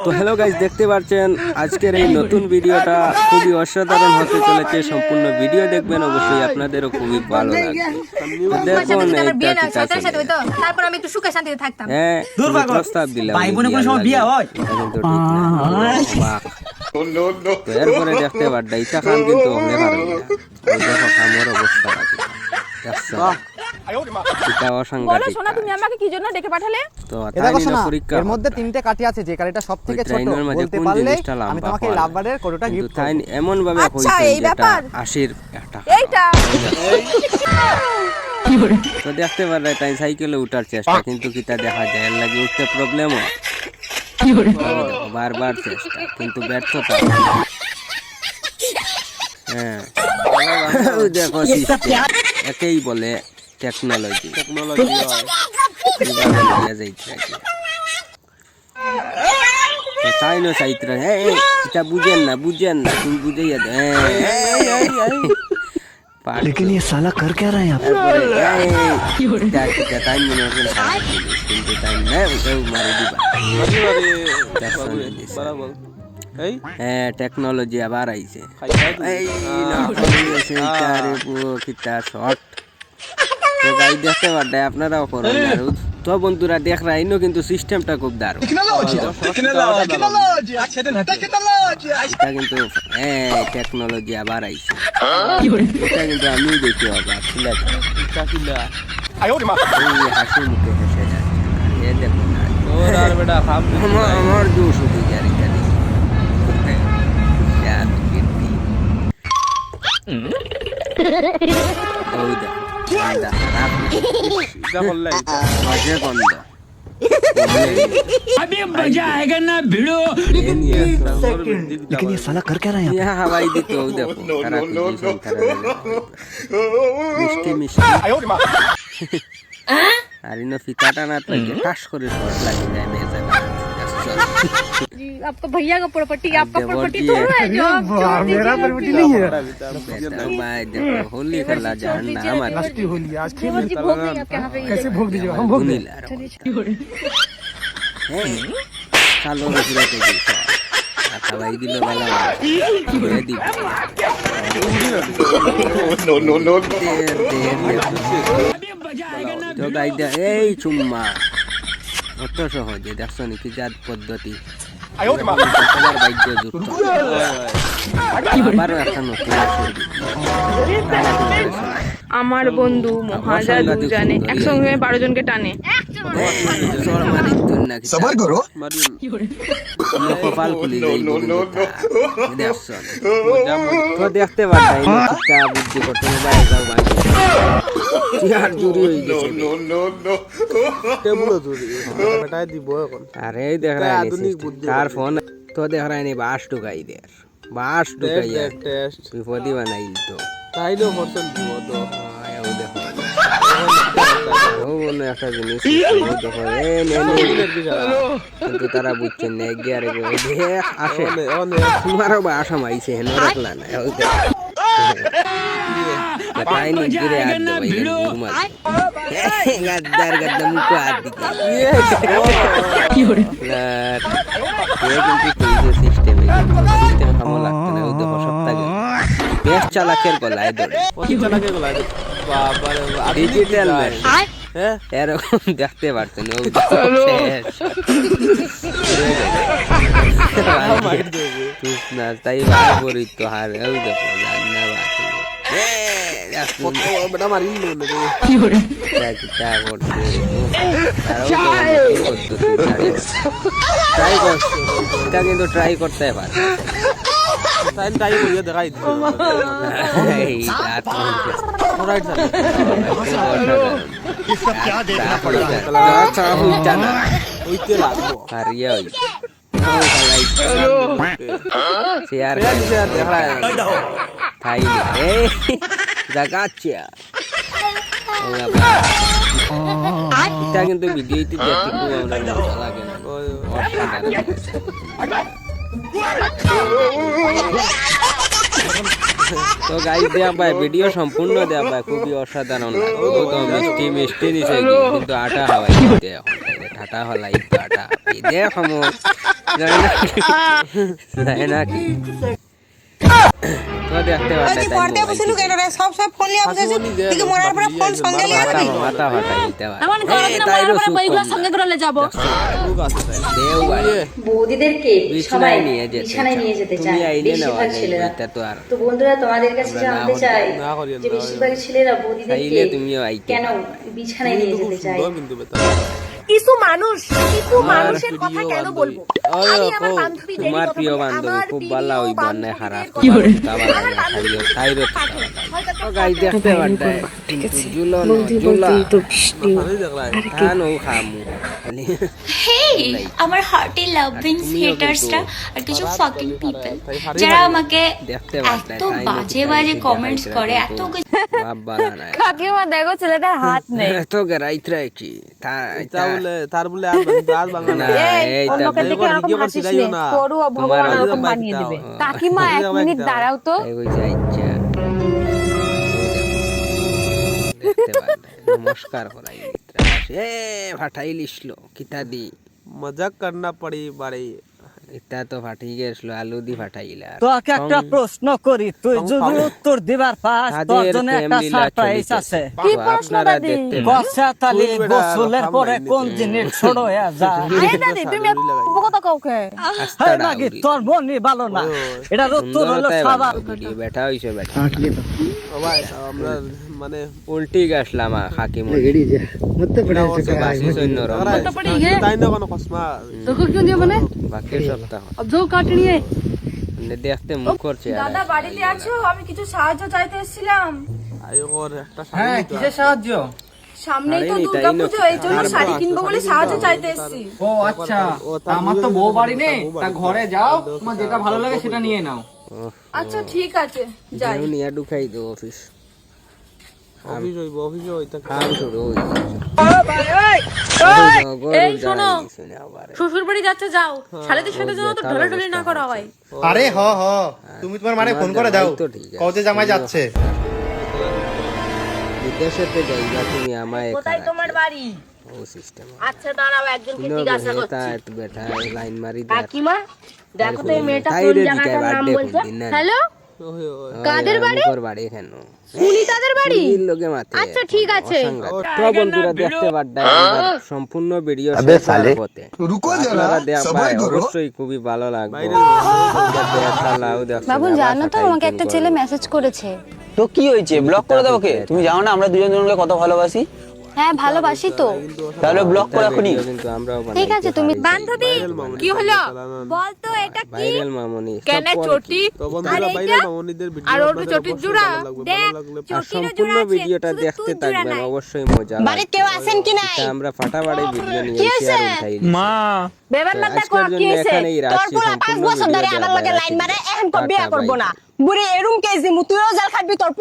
তো hello guys, দেখতে পাচ্ছেন আজকের এই নতুন ভিডিওটা খুবই অসাধারণ হতে চলেছে। সম্পূর্ণ ভিডিও দেখবেন, অবশ্যই আপনাদেরও খুবই ভালো লাগবে। তো দেখুন এইটা তারপর আমি একটু সুখে শান্তিতে থাকতাম। হ্যাঁ, প্রস্তাব দিলাম ভাই বোনের কোনো সময় বিয়ে হয়? এটা কিন্তু ঠিক না। তো এরপরে দেখতে পারডা ইটা খান কিন্তু হলে পারবে না। ওই দেখো আমার অবস্থা দেখছো, এটা বলো অসাংঘাতিক। সোনা, তুমি আমাকে কি জন্য ডেকে পাঠালে? তো দেখো শোনা, পরীক্ষা এর মধ্যে তিনটে কাঠি আছে, যে কাঠিটা সবথেকে ওই ছোট ট্রেনের মাঝে বলতে কোন পারলে জিনিসটা লম্বা আমি তোমাকে পাওয়া লাভবারের কোটোটা কিন্তু গিফট তাই করব। এমন ভাবে আচ্ছা, হইছে এই যেটা ব্যাপার। 80 একটা। এইটা তো দেখতে পারলে তাই সাইকেলে উঠার চেষ্টা, কিন্তু কিটা দেখা যায় এর লাগে উঠতে প্রবলেম হয়। বারবার চেষ্টা কিন্তু ব্যর্থতা। হ্যাঁ, ওই দেখো সিস্টেম, একেই বলে টেকনোলজি। তাই না চাইত্রা, হ্যাঁ এটা বুঝেন না তুমি বুঝাইয়া দে। लेकिन ये साला कर क्या रहा है यहाँ पे? কিন্তু তাই না ওটাও মারি দিবা। হ্যাঁ, টেকনোলজি আবার আইছে। তো গাই দেখতে পারবে, আপনারাও করুন। তো বন্ধুরা দেখ রাইনো, কিন্তু সিস্টেমটা খুব দারুণ। এটা কিন্তু টেকনোলজি আবার আইছে। এটা কিন্তু আমি দেখি অবাক। হাসি মুখে হেসে যাচ্ছে। এ দেখো না, আমার জোশ উঠে যায় এটা দেখি। ওই দেখো মজা গন্ধ। अभी मजा आएगा ना भिड़ो। लेकिन ये साला कर क्या रहा है यहाँ पे? হাওয়াই দিত। ওই দেখো মিষ্টি মিষ্টি। আর ইনো ফিতাটা না লাগে, ঠাস করে শর্ট লাগে যায় মেজা। जी, आपका भैया का प्रॉपर्टी, आपका देवर प्रॉपर्टी जी थोड़ा है जो आप मेरा प्रॉपर्टी नहीं है। भाई देखो होली खेला जान ना हमारा लास्टी होली आज देवर जी भोग नहीं आपके यहाँ पे। कैसे भोग दीजिएगा? हम भोग दें। चलो रुकते जी खावाई दिलो वाला दी। তো গাইদা এই চুম্মা অত সহজে দেখছো নাকি জাত পদ্ধতি। আবারও একটা নতুন আমার বন্ধু মহাজাদু জানে একসঙ্গে 12 জনকে টানে। सबर करो। কপাল খুলি তো দেখতে পারতাম বুদ্ধি করতে আরে দেখ তার ফোন তো দেখ রায়নি বাস ঢুকাই দের বাস ঢুকাই বিপদি বানাই তো তাই দেখো একটা জিনিস কিন্তু তারা বুঝছেন না। আসে তোমারও বা আসাম আইছে হেন রাখলা না গাদ্দার গাদ্দা মুখো হাত দিকে সিস্টেম খামো লাগতো না। ওই দেখো সপ্তাহে বেশ চালাকের গলায় ধরে ডিজিটাল এরকম দেখতে পারতেন। তাই বলি তো হার দেখো কিন্তু ট্রাই করতে পারে। কিন্তু ভিডিওটি লাগে না। তো গাইস দেয়া ভাই ভিডিও সম্পূর্ণ দেয়া ভাই খুবই অসাধারণ লাগে। তো মিষ্টি মিষ্টি নিচে কিন্তু আটা হাওয়াই দিতে এখন আটা হলাই তো আটা দেখ যায় নাকি তো দেখতে পাচ্ছি মাথা ফাটাই দিতে বৌদিদেরকে সবাই বিছানায় নিয়ে যেতে চায় বেশিরভাগ ছেলেরা। তো বন্ধুরা তোমাদের কাছে জানতে চাই যে বেশিরভাগ ছেলেরা বৌদিদেরকে কেন বিছানায় নিয়ে যেতে চায়। কিছু মানুষের কথা কেন বলবো? আমি আমার বান্ধবী তোমার প্রিয় বান্ধবী খুব ভালো ওই বন্যায় খারাপ গাই দেখতে পারতায় আমার হার্টি লাভিংস হেটার্সরা আর কিছু ফাকিং পিপল যারা আমাকে এত বাজে বাজে কমেন্টস করে, এত কাকিমা দেখো ছেলেটার হাত নেই। তো গেরাইত্রা কি তার বলে আর বাংলা না। অন্যকে দেখে এরকম হাসিস নে, তোরও ভগবান এরকম বানিয়ে দিবে। কাকিমা 1 মিনিট দাঁড়াও তো। নমস্কার করাই এ ফাটাই লিসলো কিতা দি মজাক করনা পড়ি বাড়ি। এটা তো ফাটি গেছিল আলু দি ফাটাইলা। তোকে একটা প্রশ্ন করি, তুই যদি উত্তর দিবার পাস তোর জন্য একটা সারপ্রাইজ আছে। কি প্রশ্ন দাদি? বর্ষা তালি গোসলের পরে কোন জিনিস ছোট হয়ে যায়? এই দাদি তুমি কথা কাউকে হ্যাঁ নাকি তোর মনই ভালো না? এটা উত্তর হলো সাবান। বেটা হইছে বেটা ভাই আমরা মানে উল্টি গেছলাম খাকি মনে বাসি সৈন্য তাই না কোনো কসমা তোকে কি দিয়ে মানে বাকি সপ্তাহ अब जो काट लिए দেখতে মুখ করছে দাদা বাড়িতে আছো? আমি কিছু সাহায্য চাইতে এসেছিলাম। আয় ওর একটা হ্যাঁ কিসের সাহায্য? সামনেই তো দুর্গাপূজা, এই জন্য শাড়ি কিনবো বলে সাহায্য চাইতে এসেছি। ও আচ্ছা, আমার তো বউ বাড়ি নেই, তা ঘরে যাও, তোমার যেটা ভালো লাগে সেটা নিয়ে নাও। আচ্ছা ঠিক আছে যাই। নিয়ে ঢুকাই দো অফিস অফিস হইতা কাম শুরু হইছে। এই শোনো, শ্বশুর বাড়ি যাচ্ছে যাও, শালিদের সাথে যেন তো ঢলাঢলি না করা হয়। আরে হ হ, তুমি তোমার মানে ফোন করে দাও কওতে জামাই যাচ্ছে। বিদেশেতে যাইবা তুমি আমায় কোথায় তোমার বাড়ি? ও সিস্টেম আচ্ছা দাঁড়াও, একজনকে জিজ্ঞাসা করছি। বেটা লাইন মারি কাকিমা দেখো তো এই মেয়েটা কোন জায়গাটার নাম বলছে। হ্যালো, কাদের বাড়ি? ওর বাড়ি কেন সুনিতাদের বাড়ি? লোকে মাতে। আচ্ছা ঠিক আছে। তো বন্ধুরা দেখতে পারডা সম্পূর্ণ ভিডিও শেষ হতে रुको जरा সবাই অবশ্যই খুবই ভালো লাগবে। বাবু জানো তো আমাকে একটা ছেলে মেসেজ করেছে। তো কি হয়েছে, ব্লক করে দাও ওকে? তুমি জানো না আমরা দুজন দুজনকে কত ভালোবাসি? হ্যাঁ ভালোবাসি তো। তাহলে ব্লক করে এখনই। কিন্তু আমরাও ঠিক আছে তুমি বান্ধবী কি হলো বল তো, এটা কি? ভাইরাল মামনি কেন চটি? তো বন্ধুরা বাইরে মামনিদের ভিডিও আর ওর চটির জোড়া দেখ, সম্পূর্ণ ভিডিওটা দেখতে থাকবেন, অবশ্যই মজা লাগবে। বাড়িতে কেউ আছেন কি নাই? আমরা ফাটাফাটি ভিডিও নিয়ে শেয়ার উঠাই মা বেবার মাথা কো কি হইছে? তোর পুরা 5 বছর ধরে আমার লগে লাইন মারে, এখন কো বিয়া করব না। বুড়ি এরুম কেজি মুতুও জাল খাবি তোর।